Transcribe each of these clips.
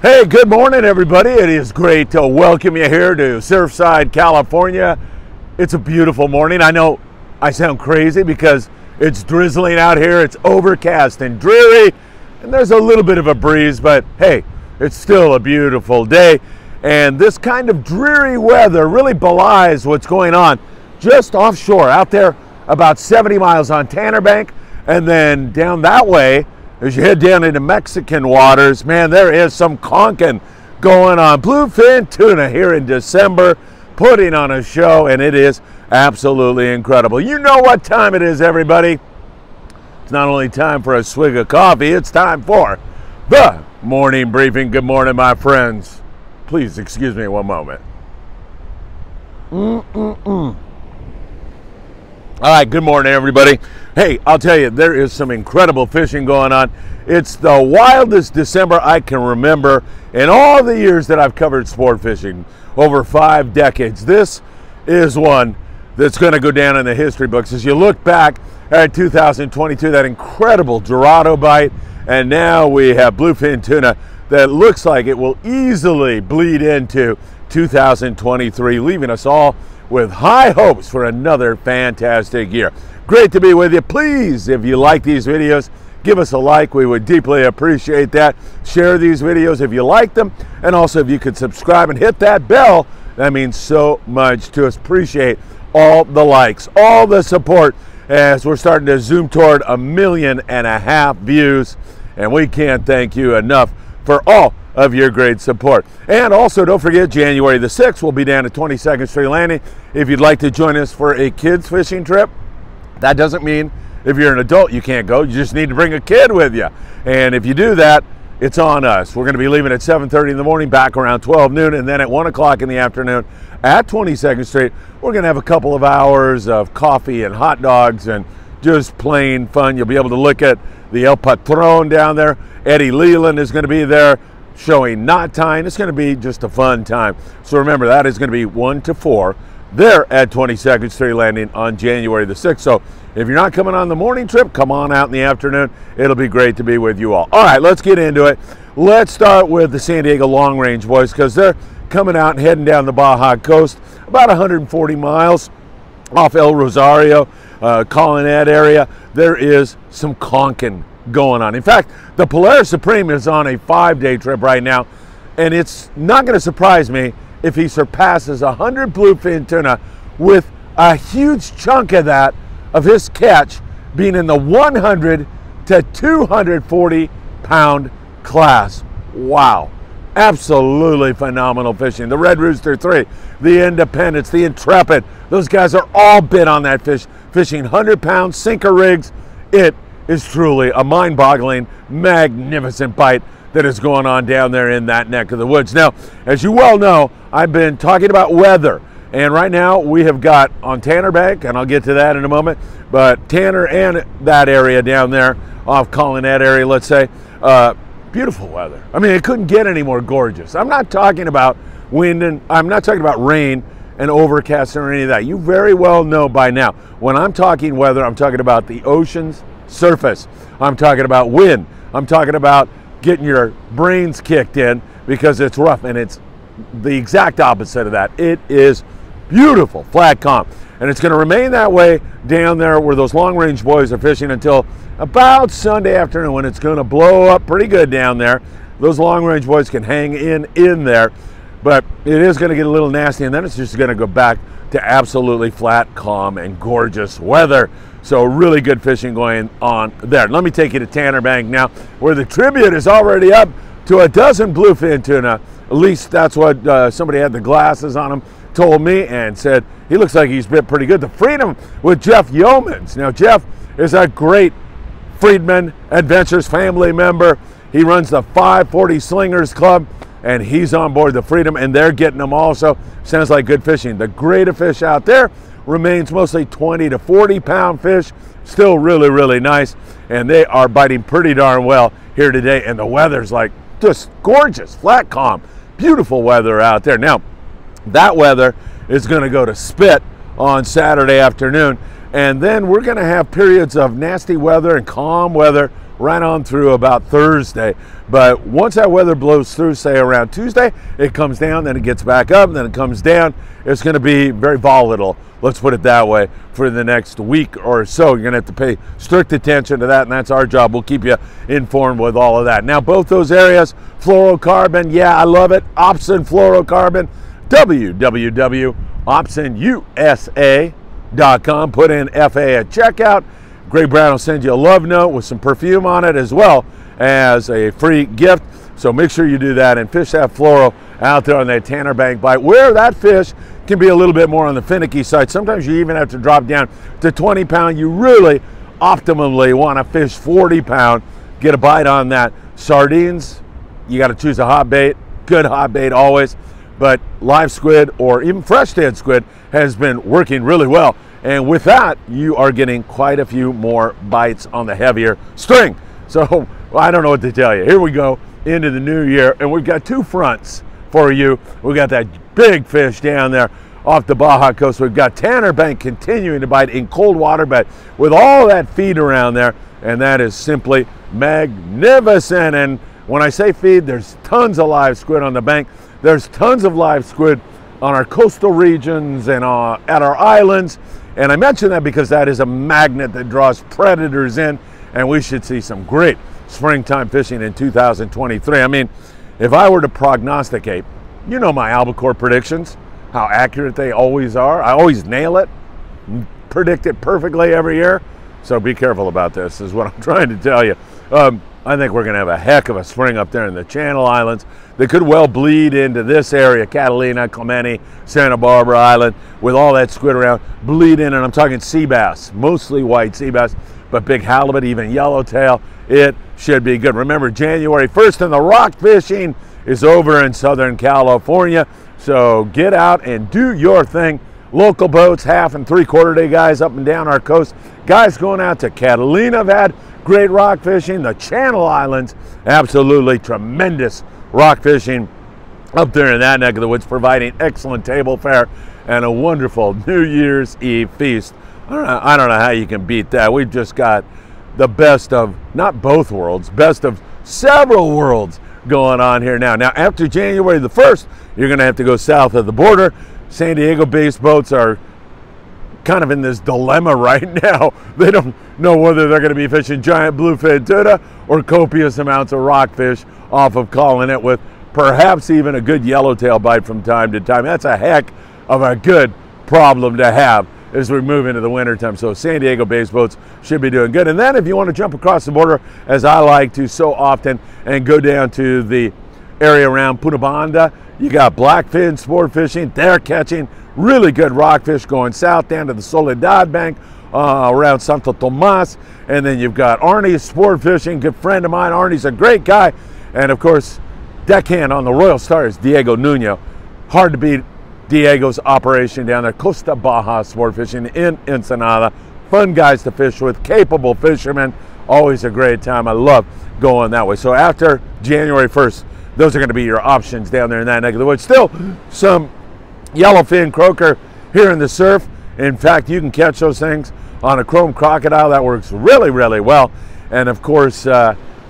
Hey, good morning, everybody. It is great to welcome you here to Surfside, California. It's a beautiful morning. I know I sound crazy because it's drizzling out here. It's overcast and dreary, and there's a little bit of a breeze, but hey, it's still a beautiful day. And this kind of dreary weather really belies what's going on just offshore, out there about 70 miles on Tanner Bank, and then down that way, as you head down into Mexican waters, man, there is some conking going on. Bluefin tuna here in December, putting on a show, and it is absolutely incredible. You know what time it is, everybody. It's not only time for a swig of coffee, it's time for the morning briefing. Good morning, my friends. Please excuse me one moment. All right, good morning, everybody. Hey, I'll tell you, there is some incredible fishing going on. It's the wildest December I can remember in all the years that I've covered sport fishing, over 5 decades. This is one that's going to go down in the history books. As you look back at 2022, that incredible Dorado bite, and now we have bluefin tuna that looks like it will easily bleed into 2023, leaving us all with high hopes for another fantastic year. Great to be with you. Please, if you like these videos, give us a like. We would deeply appreciate that. Share these videos if you like them. And also, if you could subscribe and hit that bell, that means so much to us. Appreciate all the likes, all the support, as we're starting to zoom toward 1.5 million views. And we can't thank you enough for all of your great support. And also, don't forget, January the 6th, we'll be down at 22nd Street Landing. If you'd like to join us for a kids fishing trip, that doesn't mean if you're an adult you can't go. You just need to bring a kid with you. And if you do that, it's on us. We're going to be leaving at 7:30 in the morning, back around 12 noon, and then at 1 o'clock in the afternoon at 22nd Street, we're going to have a couple of hours of coffee and hot dogs and just plain fun. You'll be able to look at the El Patron down there. Eddie Leland is going to be there showing knot tying. It's going to be just a fun time. So remember, that is going to be 1 to 4 there at 22nd Street Landing on January the 6th. So if you're not coming on the morning trip, come on out in the afternoon. It'll be great to be with you all. All right, let's get into it. Let's start with the San Diego Long Range boys, because they're coming out and heading down the Baja coast, about 140 miles off El Rosario, Collinette area. There is some conking going on. In fact, the Polaris Supreme is on a 5-day trip right now, and it's not going to surprise me if he surpasses 100 bluefin tuna, with a huge chunk of that, of his catch, being in the 100 to 240 pound class. Wow, absolutely phenomenal fishing. The Red Rooster 3, the Independence, the Intrepid, those guys are all bit on that fish, fishing 100-pound sinker rigs. It is truly a mind-boggling, magnificent bite that is going on down there in that neck of the woods. Now, as you well know, I've been talking about weather, and right now we have got on Tanner Bank, and I'll get to that in a moment, but Tanner and that area down there off Collinette area, let's say, beautiful weather. I mean, it couldn't get any more gorgeous. I'm not talking about wind, and I'm not talking about rain and overcast or any of that. You very well know by now, when I'm talking weather, I'm talking about the ocean's surface. I'm talking about wind. I'm talking about getting your brains kicked in because it's rough, and it's the exact opposite of that. It is beautiful, flat calm, and it's going to remain that way down there where those long range boys are fishing until about Sunday afternoon, when it's going to blow up pretty good down there. Those long range boys can hang in there, but it is going to get a little nasty, and then it's just going to go back to absolutely flat, calm, and gorgeous weather. So really good fishing going on there. Let me take you to Tanner Bank now, where the tribute is already up to 12 bluefin tuna. At least that's what somebody had the glasses on him told me, and said he looks like he's bit pretty good. The Freedom with Jeff Yeomans. Now, Jeff is a great Friedman Adventures family member. He runs the 540 Slingers Club, and he's on board the Freedom, and they're getting them also. Sounds like good fishing. The grade of fish out there remains mostly 20 to 40 pound fish. Still really, really nice, and they are biting pretty darn well here today, and the weather's like just gorgeous, flat calm, beautiful weather out there. Now, that weather is going to go to spit on Saturday afternoon, and then we're going to have periods of nasty weather and calm weather right on through about Thursday. But once that weather blows through, say around Tuesday, it comes down, then it gets back up, then it comes down. It's going to be very volatile, let's put it that way, for the next week or so. You're going to have to pay strict attention to that, and that's our job. We'll keep you informed with all of that. Now, both those areas, fluorocarbon, yeah, I love it. Opsin fluorocarbon, www.opsinusa.com. Put in FA at checkout. Greg Brown will send you a love note with some perfume on it, as well as a free gift. So make sure you do that and fish that fluoro out there on that Tanner Bank bite, where that fish can be a little bit more on the finicky side. Sometimes you even have to drop down to 20 pound. You really optimally want to fish 40 pound, get a bite on that. Sardines, you got to choose a hot bait, good hot bait always, but live squid or even fresh dead squid has been working really well. And with that, you are getting quite a few more bites on the heavier string. So I don't know what to tell you. Here we go into the new year, and we've got two fronts for you. We've got that big fish down there off the Baja coast. We've got Tanner Bank continuing to bite in cold water, but with all that feed around there, and that is simply magnificent. And when I say feed, there's tons of live squid on the bank. There's tons of live squid on our coastal regions and at our islands. And I mention that because that is a magnet that draws predators in, and we should see some great springtime fishing in 2023. I mean, if I were to prognosticate, you know my albacore predictions, how accurate they always are. I always nail it, predict it perfectly every year. So be careful about this, is what I'm trying to tell you. I think we're going to have a heck of a spring up there in the Channel Islands. They could well bleed into this area, Catalina, Clemente, Santa Barbara Island, with all that squid around, bleed in, and I'm talking sea bass, mostly white sea bass, but big halibut, even yellowtail. It should be good. Remember, January 1st and the rock fishing is over in Southern California, so get out and do your thing. Local boats, 1/2 and 3/4 day guys up and down our coast. Guys going out to Catalina have had great rock fishing. The Channel Islands, absolutely tremendous rock fishing up there in that neck of the woods, providing excellent table fare and a wonderful New Year's Eve feast. I don't know how you can beat that. We've just got the best of, not both worlds, best of several worlds going on here now. Now, after January the 1st, you're going to have to go south of the border. San Diego-based boats are kind of in this dilemma right now. They don't know whether they're going to be fishing giant bluefin tuna or copious amounts of rockfish off of calling it, with perhaps even a good yellowtail bite from time to time. That's a heck of a good problem to have as we move into the winter time. So San Diego-based boats should be doing good. And then if you want to jump across the border, as I like to so often, and go down to the area around Punta Banda, you got Blackfin sport fishing. They're catching really good rockfish going south down to the Soledad Bank around Santo Tomas. And then you've got Arnie's sport fishing, good friend of mine. Arnie's a great guy. And of course, deckhand on the Royal Star is Diego Nuno. Hard to beat Diego's operation down there. Costa Baja sport fishing in Ensenada. Fun guys to fish with, capable fishermen. Always a great time. I love going that way. So after January 1st, those are going to be your options down there in that neck of the woods. Still some yellowfin croaker here in the surf. In fact, you can catch those things on a chrome crocodile. That works really, really well. And of course,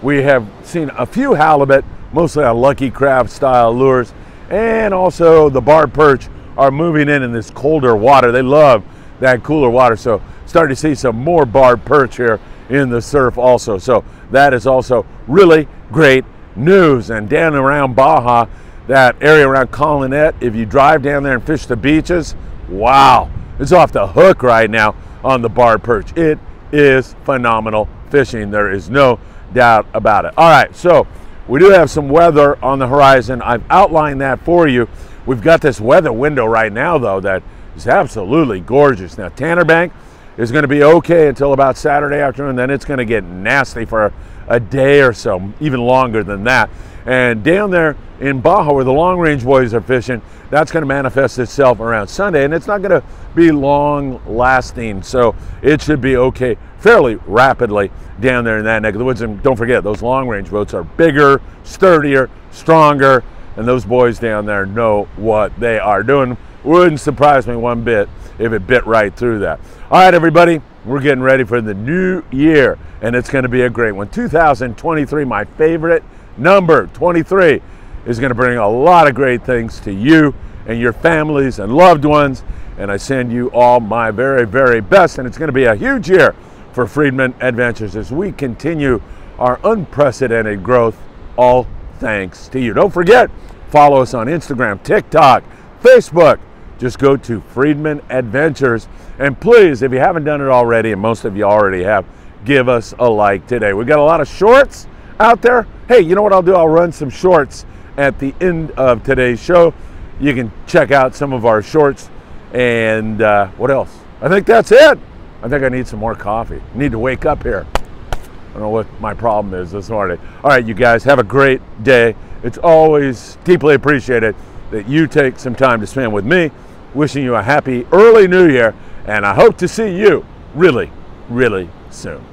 we have seen a few halibut, mostly on Lucky Crab style lures. And also the barred perch are moving in this colder water. They love that cooler water. So starting to see some more barred perch here in the surf also. So that is also really great news. And down around Baja, that area around Colonet, if you drive down there and fish the beaches, wow, it's off the hook right now on the barred perch. It is phenomenal fishing. There is no doubt about it. All right, so we do have some weather on the horizon. I've outlined that for you. We've got this weather window right now, though, that is absolutely gorgeous. Now, Tanner Bank is going to be okay until about Saturday afternoon. Then it's going to get nasty for a day or so, even longer than that. And down there in Baja, where the long-range boys are fishing, that's going to manifest itself around Sunday, and it's not going to be long-lasting, so it should be okay fairly rapidly down there in that neck of the woods. And don't forget, those long-range boats are bigger, sturdier, stronger, and those boys down there know what they are doing. Wouldn't surprise me one bit if it bit right through that. All right, everybody, We're getting ready for the new year, and it's going to be a great one. 2023, my favorite number, 23, is going to bring a lot of great things to you and your families and loved ones. And I send you all my very, very best. And it's going to be a huge year for Friedman Adventures as we continue our unprecedented growth, all thanks to you. Don't forget, follow us on Instagram, TikTok, Facebook. Just go to Friedman Adventures. And please, if you haven't done it already, and most of you already have, give us a like today. We've got a lot of shorts out there. Hey, you know what I'll do? I'll run some shorts at the end of today's show. You can check out some of our shorts. And what else? I think that's it. I think I need some more coffee. I need to wake up here. I don't know what my problem is this morning. All right, you guys, have a great day. It's always deeply appreciated that you take some time to spend with me. Wishing you a happy early new year, and I hope to see you really, really soon.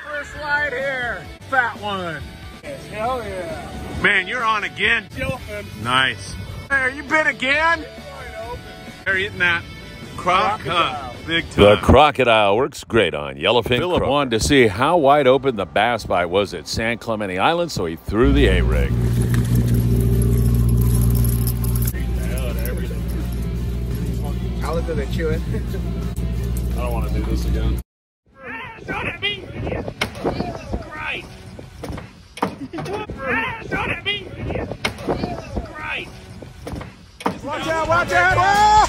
First light here. Fat one. Hell yeah. Man, you're on again. Bluefin. Nice. There, you bit again? They're eating that crocodile. Big time. The crocodile works great on yellowfin. Philip wanted to see how wide open the bass bite was at San Clemente Island, so he threw the A-rig. I'll let them chew it. I don't want to do this again. Don't at me! Jesus Christ! Don't at me! Jesus Christ! Watch out, watch out!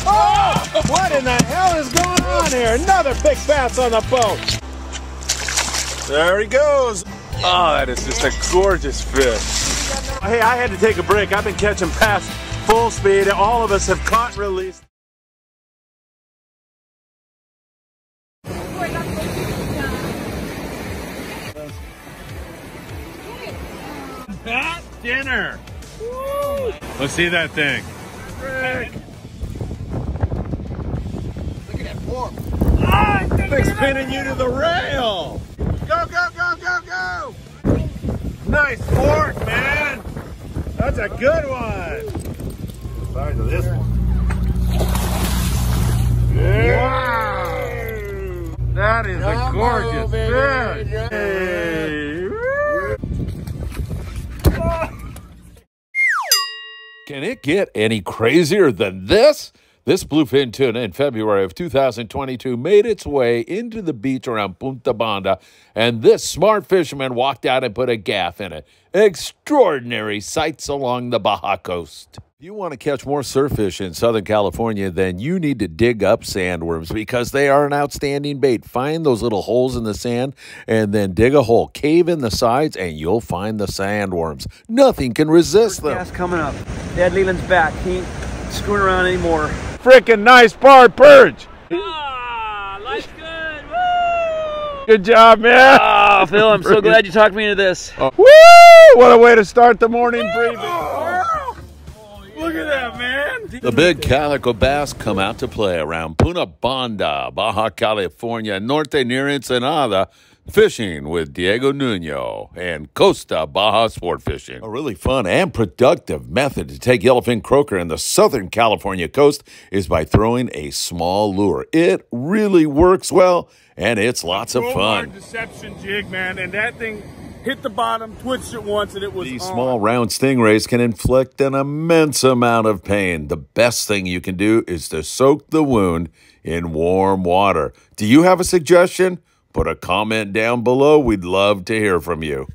Oh! What in the hell is going on here? Another big bass on the boat! There he goes. Oh, that is just a gorgeous fish. Hey, I had to take a break. I've been catching bass full speed. All of us have caught and released. Fat dinner. Woo. Let's see that thing. Frick. Look at that fork. Ah, it's pinning you to the rail. Go, go, go, go, go. Nice fork, man. That's a good one. The size of this one. Wow. That is a gorgeous fish. Hey. Can it get any crazier than this? This bluefin tuna in February of 2022 made its way into the beach around Punta Banda, and this smart fisherman walked out and put a gaff in it. Extraordinary sights along the Baja coast. If you want to catch more surffish in Southern California, then you need to dig up sandworms because they are an outstanding bait. Find those little holes in the sand and then dig a hole. Cave in the sides and you'll find the sandworms. Nothing can resist them. Gas coming up. Dad Leland's back. He ain't screwing around anymore. Freaking nice bar perch. Ah, life's good. Woo! Good job, man. Oh, Phil, I'm so glad you talked me into this. Woo! What a way to start the morning briefing. Look at that, man. The big calico bass come out to play around Punta Banda, Baja California, Norte near Ensenada, fishing with Diego Nuno and Costa Baja Sport Fishing. A really fun and productive method to take yellowfin croaker in the Southern California coast is by throwing a small lure. It really works well, and it's lots of fun. Deception jig, man, and that thing hit the bottom, twitched it once, and it was These small round stingrays can inflict an immense amount of pain. The best thing you can do is to soak the wound in warm water. Do you have a suggestion? Put a comment down below. We'd love to hear from you.